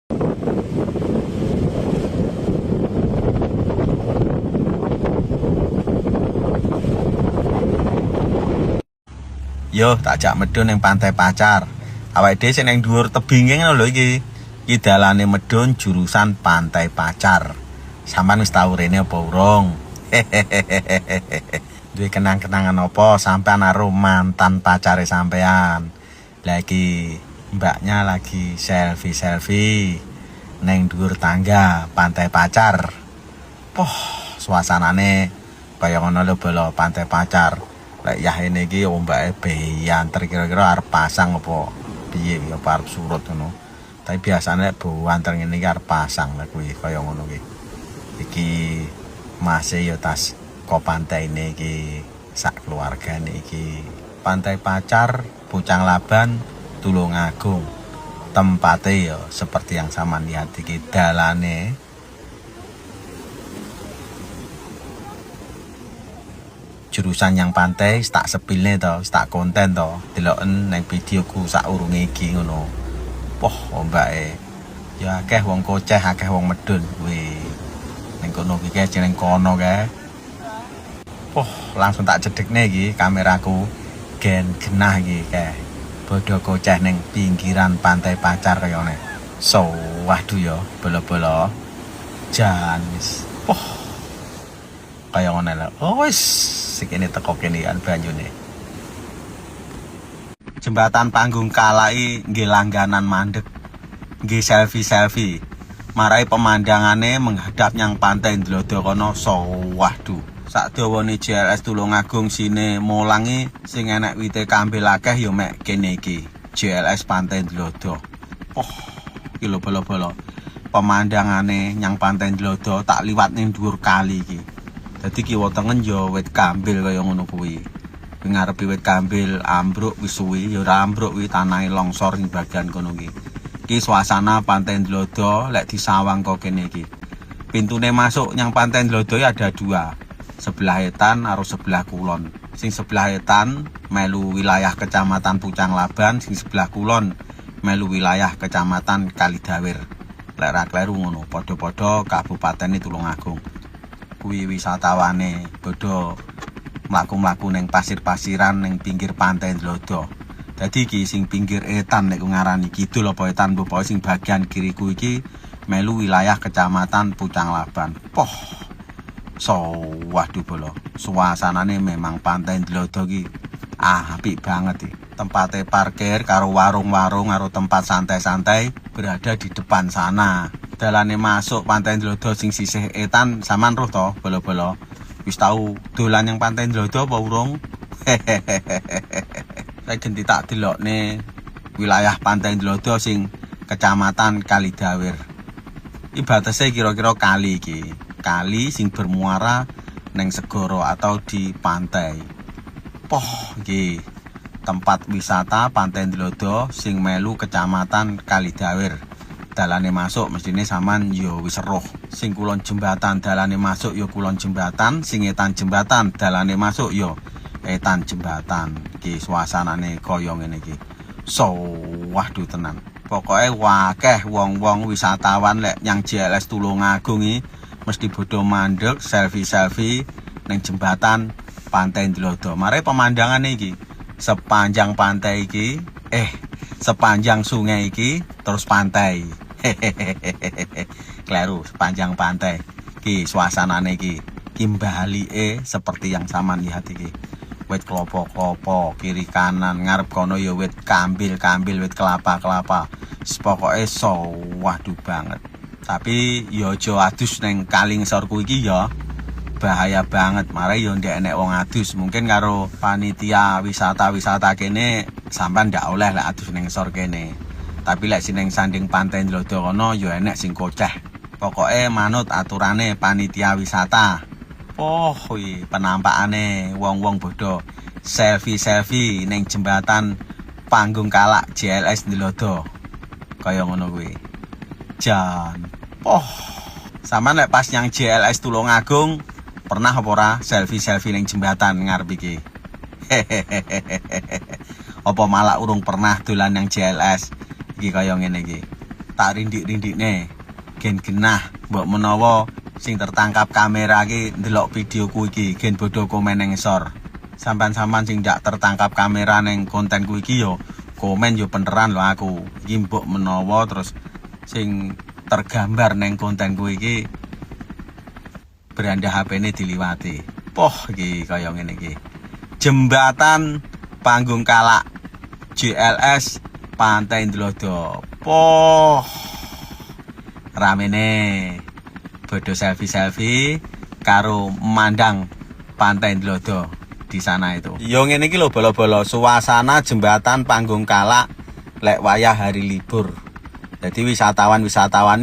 Yo, tak jak medun ning Pantai Pacar. Awake dhewe sing ning dhuwur tebinge ngono lho iki. Iki dalane medun jurusan Pantai Pacar. Sampeyan wis tau rene apa urung? Duwe kenang-kenangan apa sampean karo mantan pacare sampean? Lagi mbaknya lagi selfie ning dhuwur tangga Pantai Pacar. Poh, suasanane kaya ngono lho bolo Pantai Pacar. Lek yah ini iki ombake beyanter kira-kira arep pasang apa piye ya arep surut ngono. Tapi biasane bewanter ngene iki arep pasang lek kuwi kaya ngono iki. Iki masih ya tas kok pantai ini iki sak keluargane iki. Pantai Pacar, Pucang Laban, Tulungagung. Tempatnya ya seperti yang sama lihat iki dalane. Jurusan yang pantai tak sepilne to, tak konten to. Deloken nang videoku sak urunge iki ngono. Poh, ombake. Ya akeh wong koceh, akeh wong medun kuwi. Ning kono iki jeneng kono kae. Poh, langsung tak cedekne iki kameraku. Gen genah iki kae. Bodho koceh ning pinggiran Pantai Pacar kaya ngene. So, waduh ya, bolo-bolo. Jan wis. Poh. Kaya ngono lho. Oh wis sikene teko kene kan banyune. Jembatan Panggung Kalai nggih langganan mandeg. Nggih selfie. Marai pemandangane menghadap nyang pantai Ndlodo kono waduh. Sak dawane JLS Tulungagung sine mulangi sing enek wite kambil akeh ya mek kene iki. JLS Pantai Ndlodo. Oh, iki lho bolo-bolo. Pemandangane nyang pantai Ndlodo tak liwat ning dhuwur kali iki. Dadi kiwa tengen ya wit kambil kaya ngono kuwi. Ngarepe wit kambil ambruk wis suwi ya ora ambruk kuwi tanahe longsor ing bagian kono iki. Iki suasana Pantai Ndlodo lek disawang kok kene iki. Pintune masuk nyang Pantai Ndlodo ya ada dua. Sebelah etan karo sebelah kulon. Sing sebelah etan melu wilayah Kecamatan Pucang Laban, sing sebelah kulon melu wilayah Kecamatan Kalidawir. Lek ra kleru ngono, padha-padha Kabupaten Tulungagung. Kuwi wisatawane bodho mlaku-mlaku ning pasir-pasiran ning pinggir Pantai Ndlodo. Dadi iki sing pinggir etan nek ngarani kidul apa etan pokoke sing bagian kiriku iki melu wilayah Kecamatan Pucang Laban. Poh. Waduh bolo. Suasanane memang Pantai Ndlodo iki apik banget iki. Tempate parkir karo warung-warung karo tempat santai-santai berada di depan sana. Dalane masuk Pantai Ndlodo sing sisih etan sampean roh to bolo-bolo. Wis tau dolan yang Pantai Ndlodo apa urung? Saya ganti tak delokne wilayah Pantai Ndlodo sing Kecamatan Kalidawir. Iki batese kira-kira kali iki. Kali sing bermuara neng segara atau di pantai. Poh iki tempat wisata Pantai Ndlodo sing melu Kecamatan Kalidawir. Dalane masuk mestine sampean yo wis roh. Sing kulon jembatan dalane masuk yo kulon jembatan, sing etan jembatan dalane masuk yo etan jembatan. Iki suasanane kaya ngene iki. Waduh tenan. Pokoke wakeh wong-wong wisatawan lek nyang JLS Tulungagung iki mesti bodho mandeg selfie ning jembatan Pantai Ndlodo. Mare pemandangan iki sepanjang pantai iki sepanjang sungai iki terus pantai. Kleru sepanjang pantai. Ki suasanane iki kimbalike seperti yang sampean lihat iki. Wit klopo-klopo kiri kanan ngarep kono ya wit kambil, wit kelapa. Pokoke waduh banget. Tapi ya aja adus ning kali ngesorku iki ya. Bahaya banget. Mare ya ndek enek wong adus. Mungkin karo panitia wisata kene sampean ndak oleh lek adus ning ngesor kene. Tapi lek sing sanding Pantai Ndlodo kono ya enek sing koceh. Pokoke manut aturane panitia wisata. Oh, kuwi penampakane wong-wong bodho selfie ning jembatan Panggung Kalak JLS Ndlodo. Kaya ngono kuwi. Jan. Oh, sampean lek pas yang JLS Tulungagung pernah apa ora selfie ning jembatan ngarep iki? Apa malah urung pernah dolan yang JLS iki kaya ngene iki. tak rindik-rindikne gen genah mbok menawa sing tertangkap kamera iki ndelok videoku iki gen bodho komen nang ngisor. Sampan-sampan sing ndak tertangkap kamera neng kontenku iki yo komen yo beneran lho aku. Iki mbok menawa terus sing tergambar neng kontenku iki beranda HP-ne diliwati. Poh iki kaya ngene iki. Jembatan Panggung Kalak JLS Pantai Ndlodo. Poh ramene bodo selfie karo memandang Pantai Ndlodo di sana itu. Yo ngene iki lho bolo-bolo suasana jembatan Panggung Kalak lek wayah hari libur. Jadi wisatawan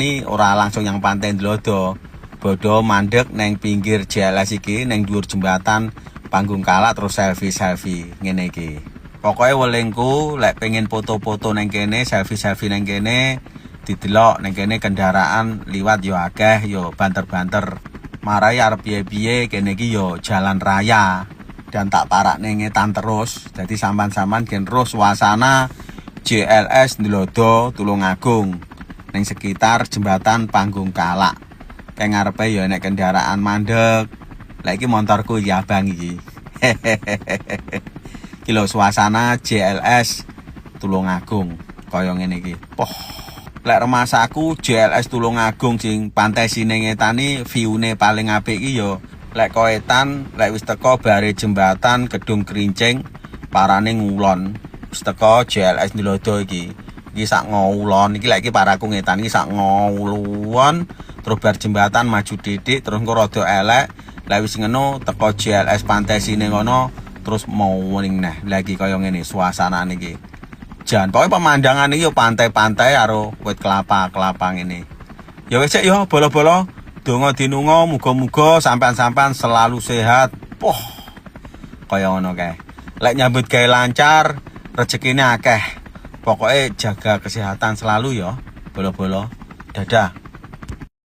nih ora langsung yang Pantai Ndlodo. Bodo mandek neng pinggir JLS iki neng dhuwur jembatan Panggung Kalak terus selfie ngene iki. Pokoke welingku lek pengen foto-foto neng kene, selfie neng kene, didelok neng kene kendaraan liwat yo akeh yo banter-banter. Marai arep piye-piye kene iki yo jalan raya dan tak parak neng ngetan terus. Jadi sampan-sampan gen terus suasana JLS Ndlodo Tulungagung neng sekitar jembatan Panggung Kalak. Kayak ngarepe yo nek kendaraan mandek. Lah iki motorku iki abang iki. Kilo suasana JLS Tulungagung kaya ngene iki. Poh. Lek remasaku JLS Tulungagung sing pantai sine ngetani view-ne paling apik iki yo lek koetan lek wis teko bare jembatan Gedung Krincing parane ngulon. Wis teko JLS Ndlodo iki. Iki sak ngulon iki lek iki paraku ngetan iki sak ngulon terus bar jembatan maju didik terus engko rada elek. Lah wis ngono teko JLS pantai sine ngono terus mau ning nah lagi kaya ngene suasanane iki. Jan pokoke pemandangan iki yo pantai-pantai karo wit kelapa ngene. Ya wis yo bolo-bolo donga dinunga muga-muga sampean-sampean selalu sehat. Poh. Kaya ngono kae. Lek nyambut gawe lancar, rezekine akeh. Pokoke jaga kesehatan selalu ya, bolo-bolo. Dadah.